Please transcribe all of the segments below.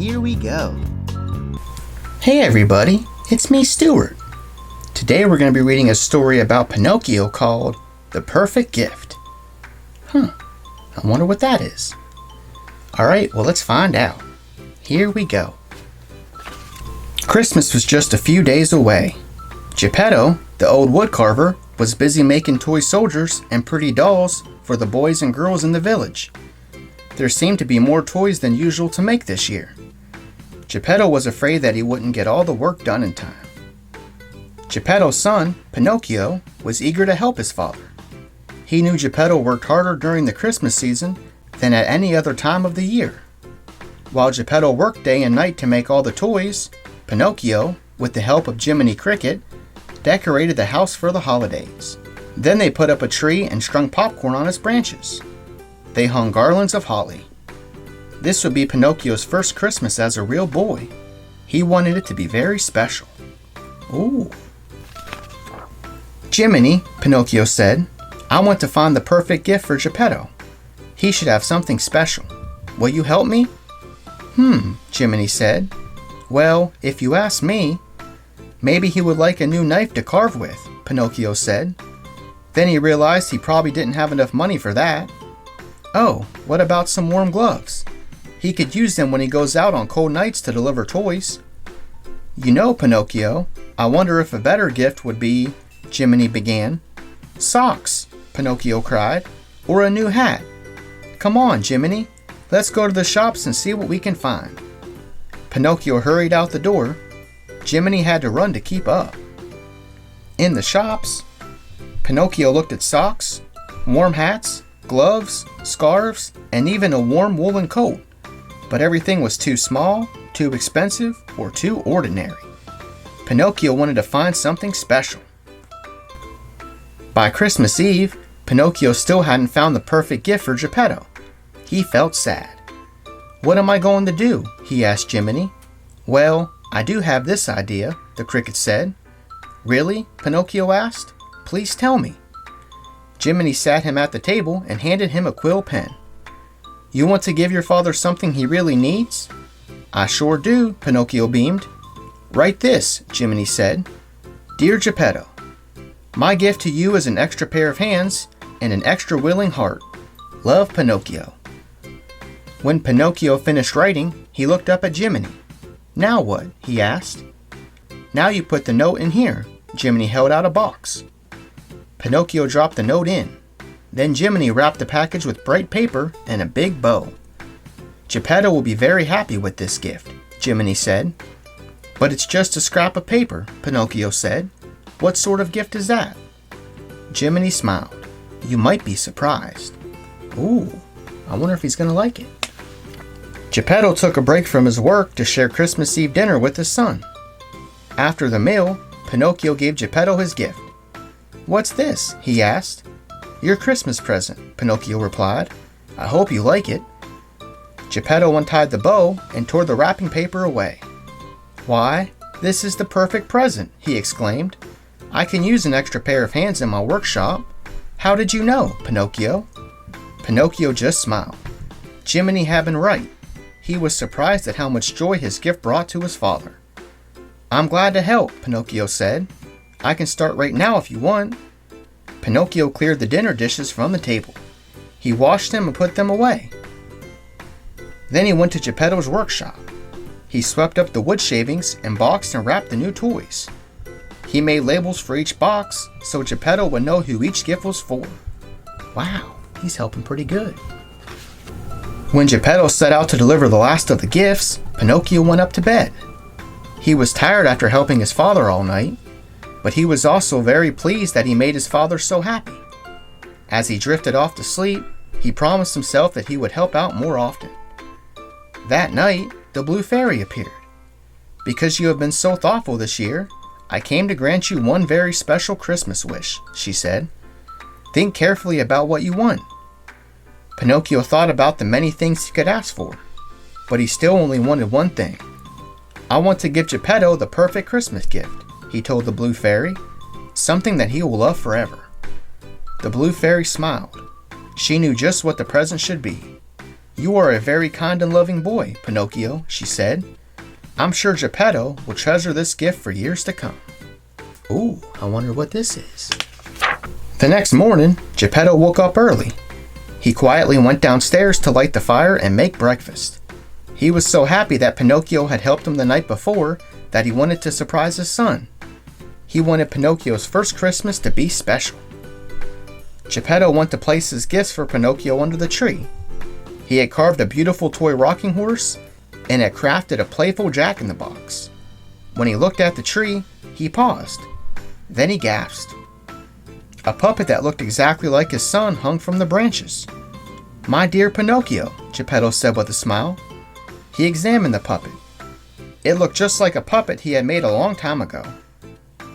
here we go. Hey everybody, it's me, Stuart. Today we're going to be reading a story about Pinocchio called The Perfect Gift. I wonder what that is. Alright, well let's find out. Here we go. Christmas was just a few days away. Geppetto, the old woodcarver, was busy making toy soldiers and pretty dolls for the boys and girls in the village. There seemed to be more toys than usual to make this year. Geppetto was afraid that he wouldn't get all the work done in time. Geppetto's son, Pinocchio, was eager to help his father. He knew Geppetto worked harder during the Christmas season than at any other time of the year. While Geppetto worked day and night to make all the toys, Pinocchio, with the help of Jiminy Cricket, decorated the house for the holidays. Then they put up a tree and strung popcorn on its branches. They hung garlands of holly. This would be Pinocchio's first Christmas as a real boy. He wanted it to be very special. Ooh. Jiminy, Pinocchio said, I want to find the perfect gift for Geppetto. He should have something special. Will you help me? Jiminy said. Well, if you ask me, maybe he would like a new knife to carve with, Pinocchio said. Then he realized he probably didn't have enough money for that. Oh, what about some warm gloves? He could use them when he goes out on cold nights to deliver toys. You know, Pinocchio, I wonder if a better gift would be, Jiminy began. Socks, Pinocchio cried, or a new hat. Come on, Jiminy, let's go to the shops and see what we can find. Pinocchio hurried out the door. Jiminy had to run to keep up. In the shops, Pinocchio looked at socks, warm hats, gloves, scarves, and even a warm woolen coat. But everything was too small, too expensive, or too ordinary. Pinocchio wanted to find something special. By Christmas Eve, Pinocchio still hadn't found the perfect gift for Geppetto. He felt sad. What am I going to do? He asked Jiminy. Well, I do have this idea, the cricket said. Really? Pinocchio asked. Please tell me. Jiminy sat him at the table and handed him a quill pen. You want to give your father something he really needs? I sure do, Pinocchio beamed. Write this, Jiminy said. Dear Geppetto, my gift to you is an extra pair of hands and an extra willing heart. Love, Pinocchio. When Pinocchio finished writing, he looked up at Jiminy. Now what? He asked. Now you put the note in here. Jiminy held out a box. Pinocchio dropped the note in. Then Jiminy wrapped the package with bright paper and a big bow. Geppetto will be very happy with this gift, Jiminy said. But it's just a scrap of paper, Pinocchio said. What sort of gift is that? Jiminy smiled. You might be surprised. Ooh, I wonder if he's going to like it. Geppetto took a break from his work to share Christmas Eve dinner with his son. After the meal, Pinocchio gave Geppetto his gift. What's this? He asked. Your Christmas present, Pinocchio replied. I hope you like it. Geppetto untied the bow and tore the wrapping paper away. Why, this is the perfect present, he exclaimed. I can use an extra pair of hands in my workshop. How did you know, Pinocchio? Pinocchio just smiled. Jiminy had been right. He was surprised at how much joy his gift brought to his father. I'm glad to help, Pinocchio said. I can start right now if you want. Pinocchio cleared the dinner dishes from the table. He washed them and put them away. Then he went to Geppetto's workshop. He swept up the wood shavings and boxed and wrapped the new toys. He made labels for each box so Geppetto would know who each gift was for. Wow, he's helping pretty good. When Geppetto set out to deliver the last of the gifts, Pinocchio went up to bed. He was tired after helping his father all night, but he was also very pleased that he made his father so happy. As he drifted off to sleep, he promised himself that he would help out more often. That night, the Blue Fairy appeared. Because you have been so thoughtful this year, I came to grant you one very special Christmas wish, she said. Think carefully about what you want. Pinocchio thought about the many things he could ask for, but he still only wanted one thing. I want to give Geppetto the perfect Christmas gift, he told the Blue Fairy, something that he will love forever. The Blue Fairy smiled. She knew just what the present should be. "You are a very kind and loving boy, Pinocchio," she said. "I'm sure Geppetto will treasure this gift for years to come." Ooh, I wonder what this is. The next morning, Geppetto woke up early. He quietly went downstairs to light the fire and make breakfast. He was so happy that Pinocchio had helped him the night before that he wanted to surprise his son. He wanted Pinocchio's first Christmas to be special. Geppetto went to place his gifts for Pinocchio under the tree. He had carved a beautiful toy rocking horse and had crafted a playful jack-in-the-box. When he looked at the tree, he paused. Then he gasped. A puppet that looked exactly like his son hung from the branches. "My dear Pinocchio," Geppetto said with a smile. He examined the puppet. It looked just like a puppet he had made a long time ago.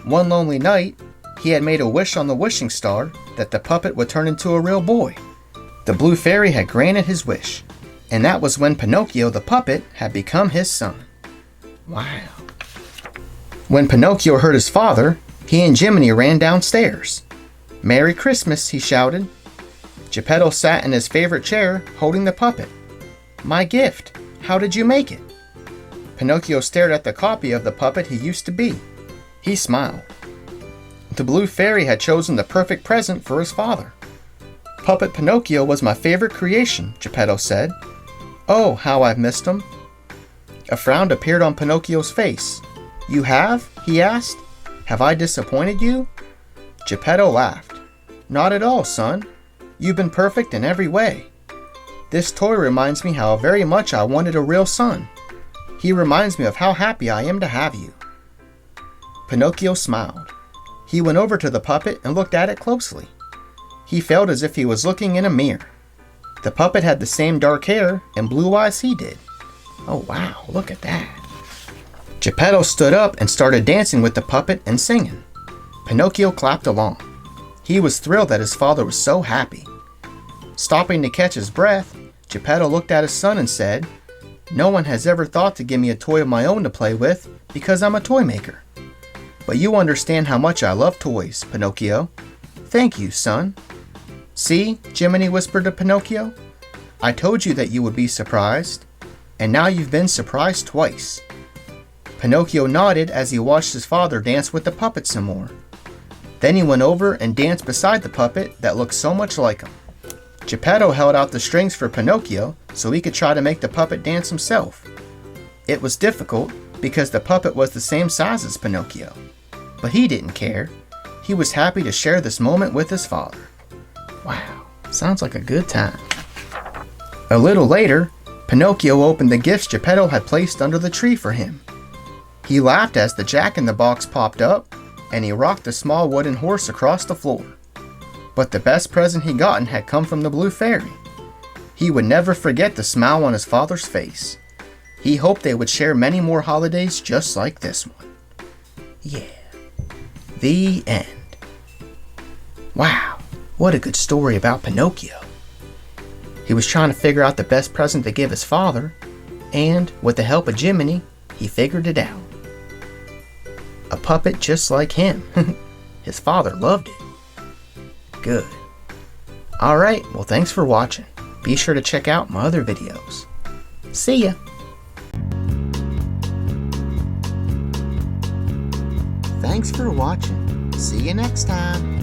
One lonely night, he had made a wish on the wishing star that the puppet would turn into a real boy. The blue fairy had granted his wish, and that was when Pinocchio the puppet had become his son. Wow. When Pinocchio heard his father, he and Jiminy ran downstairs. "Merry Christmas," he shouted. Geppetto sat in his favorite chair, holding the puppet. "My gift. How did you make it?" Pinocchio stared at the copy of the puppet he used to be. He smiled. The blue fairy had chosen the perfect present for his father. "Puppet Pinocchio was my favorite creation," Geppetto said. "Oh, how I've missed him." A frown appeared on Pinocchio's face. "You have?" he asked. "Have I disappointed you?" Geppetto laughed. "Not at all, son. You've been perfect in every way. This toy reminds me how very much I wanted a real son. He reminds me of how happy I am to have you." Pinocchio smiled. He went over to the puppet and looked at it closely. He felt as if he was looking in a mirror. The puppet had the same dark hair and blue eyes he did. Oh wow, look at that. Geppetto stood up and started dancing with the puppet and singing. Pinocchio clapped along. He was thrilled that his father was so happy. Stopping to catch his breath, Geppetto looked at his son and said, "No one has ever thought to give me a toy of my own to play with because I'm a toy maker. But you understand how much I love toys, Pinocchio. Thank you, son." "See," Jiminy whispered to Pinocchio, "I told you that you would be surprised, and now you've been surprised twice." Pinocchio nodded as he watched his father dance with the puppet some more. Then he went over and danced beside the puppet that looked so much like him. Geppetto held out the strings for Pinocchio so he could try to make the puppet dance himself. It was difficult because the puppet was the same size as Pinocchio. But he didn't care. He was happy to share this moment with his father. Wow, sounds like a good time. A little later, Pinocchio opened the gifts Geppetto had placed under the tree for him. He laughed as the jack-in-the-box popped up, and he rocked the small wooden horse across the floor. But the best present he gotten had come from the blue fairy. He would never forget the smile on his father's face. He hoped they would share many more holidays just like this one. Yeah. The end. Wow, what a good story about Pinocchio. He was trying to figure out the best present to give his father, and with the help of Jiminy, he figured it out. A puppet just like him. His father loved it. Good. Alright, well thanks for watching. Be sure to check out my other videos. See ya! Thanks for watching. See you next time.